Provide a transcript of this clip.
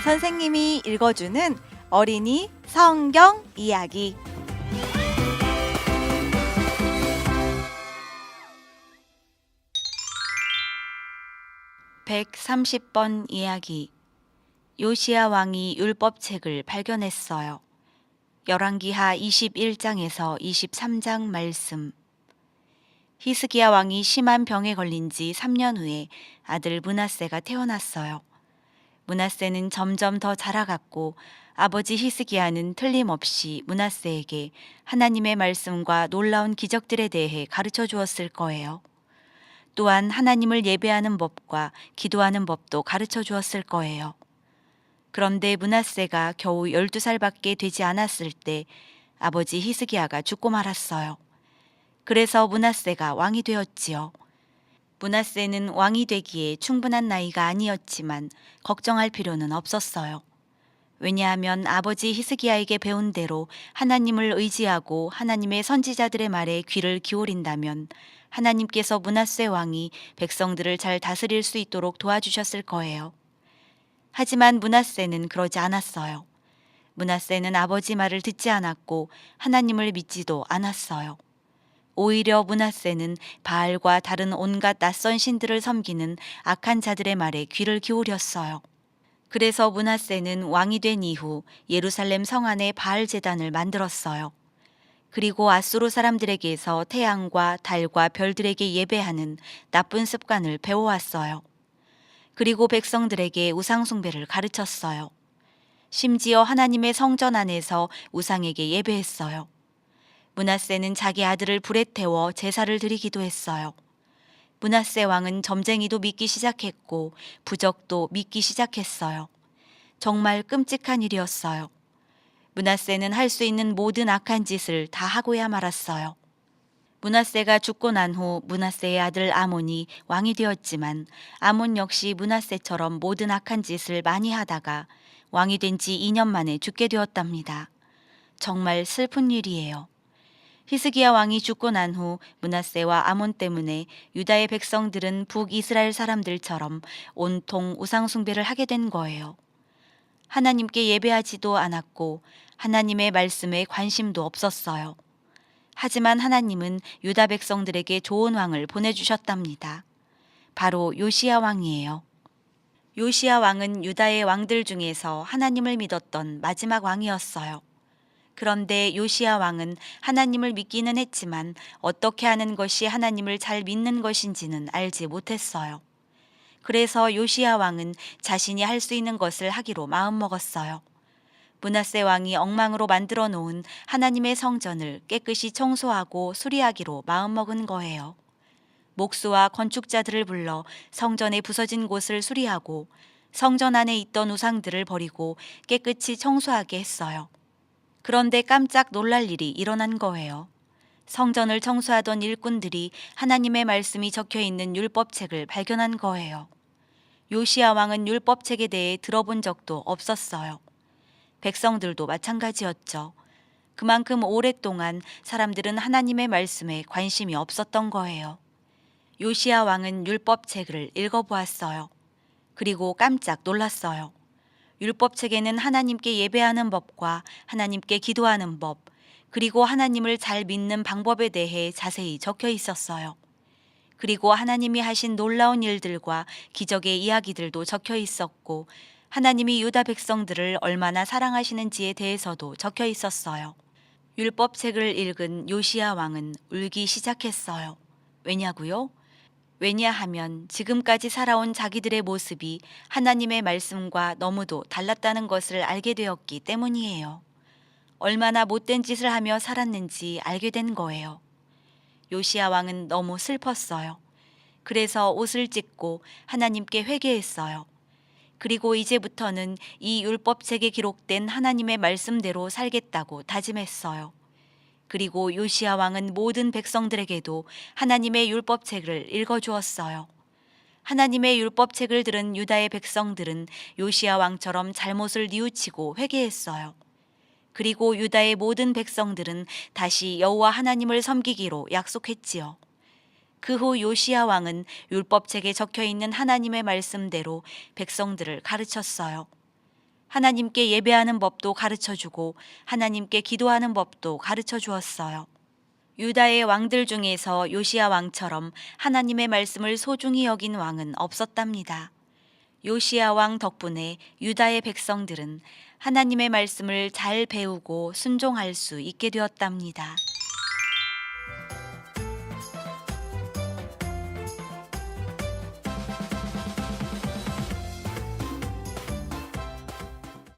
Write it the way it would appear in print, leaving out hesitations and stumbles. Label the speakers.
Speaker 1: 선생님이 읽어주는 어린이 성경 이야기. 130번 이야기. 요시야 왕이 율법책을 발견했어요. 열왕기하 21장에서 23장 말씀. 히스기야 왕이 심한 병에 걸린 지 3년 후에 아들 므낫세가 태어났어요. 므낫세는 점점 더 자라갔고 아버지 히스기야는 틀림없이 므낫세에게 하나님의 말씀과 놀라운 기적들에 대해 가르쳐 주었을 거예요. 또한 하나님을 예배하는 법과 기도하는 법도 가르쳐 주었을 거예요. 그런데 므낫세가 겨우 12살밖에 되지 않았을 때 아버지 히스기야가 죽고 말았어요. 그래서 므낫세가 왕이 되었지요. 므낫세는 왕이 되기에 충분한 나이가 아니었지만 걱정할 필요는 없었어요. 왜냐하면 아버지 히스기야에게 배운 대로 하나님을 의지하고 하나님의 선지자들의 말에 귀를 기울인다면 하나님께서 므낫세 왕이 백성들을 잘 다스릴 수 있도록 도와주셨을 거예요. 하지만 므낫세는 그러지 않았어요. 므낫세는 아버지 말을 듣지 않았고 하나님을 믿지도 않았어요. 오히려 므낫세는 바알과 다른 온갖 낯선 신들을 섬기는 악한 자들의 말에 귀를 기울였어요. 그래서 므낫세는 왕이 된 이후 예루살렘 성 안에 바알 제단을 만들었어요. 그리고 아수르 사람들에게서 태양과 달과 별들에게 예배하는 나쁜 습관을 배워왔어요. 그리고 백성들에게 우상 숭배를 가르쳤어요. 심지어 하나님의 성전 안에서 우상에게 예배했어요. 므낫세는 자기 아들을 불에 태워 제사를 드리기도 했어요. 므낫세 왕은 점쟁이도 믿기 시작했고 부적도 믿기 시작했어요. 정말 끔찍한 일이었어요. 므낫세는 할 수 있는 모든 악한 짓을 다 하고야 말았어요. 므낫세가 죽고 난 후 므낫세의 아들 아몬이 왕이 되었지만 아몬 역시 므낫세처럼 모든 악한 짓을 많이 하다가 왕이 된 지 2년 만에 죽게 되었답니다. 정말 슬픈 일이에요. 히스기야 왕이 죽고 난 후 므낫세와 아몬 때문에 유다의 백성들은 북이스라엘 사람들처럼 온통 우상 숭배를 하게 된 거예요. 하나님께 예배하지도 않았고 하나님의 말씀에 관심도 없었어요. 하지만 하나님은 유다 백성들에게 좋은 왕을 보내주셨답니다. 바로 요시야 왕이에요. 요시야 왕은 유다의 왕들 중에서 하나님을 믿었던 마지막 왕이었어요. 그런데 요시야 왕은 하나님을 믿기는 했지만 어떻게 하는 것이 하나님을 잘 믿는 것인지는 알지 못했어요. 그래서 요시야 왕은 자신이 할 수 있는 것을 하기로 마음먹었어요. 므낫세 왕이 엉망으로 만들어 놓은 하나님의 성전을 깨끗이 청소하고 수리하기로 마음먹은 거예요. 목수와 건축자들을 불러 성전의 부서진 곳을 수리하고 성전 안에 있던 우상들을 버리고 깨끗이 청소하게 했어요. 그런데 깜짝 놀랄 일이 일어난 거예요. 성전을 청소하던 일꾼들이 하나님의 말씀이 적혀 있는 율법책을 발견한 거예요. 요시야 왕은 율법책에 대해 들어본 적도 없었어요. 백성들도 마찬가지였죠. 그만큼 오랫동안 사람들은 하나님의 말씀에 관심이 없었던 거예요. 요시야 왕은 율법책을 읽어보았어요. 그리고 깜짝 놀랐어요. 율법책에는 하나님께 예배하는 법과 하나님께 기도하는 법, 그리고 하나님을 잘 믿는 방법에 대해 자세히 적혀 있었어요. 그리고 하나님이 하신 놀라운 일들과 기적의 이야기들도 적혀 있었고, 하나님이 유다 백성들을 얼마나 사랑하시는지에 대해서도 적혀 있었어요. 율법책을 읽은 요시야 왕은 울기 시작했어요. 왜냐고요? 왜냐하면 지금까지 살아온 자기들의 모습이 하나님의 말씀과 너무도 달랐다는 것을 알게 되었기 때문이에요. 얼마나 못된 짓을 하며 살았는지 알게 된 거예요. 요시야 왕은 너무 슬펐어요. 그래서 옷을 찢고 하나님께 회개했어요. 그리고 이제부터는 이 율법책에 기록된 하나님의 말씀대로 살겠다고 다짐했어요. 그리고 요시야 왕은 모든 백성들에게도 하나님의 율법책을 읽어주었어요. 하나님의 율법책을 들은 유다의 백성들은 요시야 왕처럼 잘못을 뉘우치고 회개했어요. 그리고 유다의 모든 백성들은 다시 여호와 하나님을 섬기기로 약속했지요. 그 후 요시야 왕은 율법책에 적혀 있는 하나님의 말씀대로 백성들을 가르쳤어요. 하나님께 예배하는 법도 가르쳐 주고 하나님께 기도하는 법도 가르쳐 주었어요. 유다의 왕들 중에서 요시야 왕처럼 하나님의 말씀을 소중히 여긴 왕은 없었답니다. 요시야 왕 덕분에 유다의 백성들은 하나님의 말씀을 잘 배우고 순종할 수 있게 되었답니다.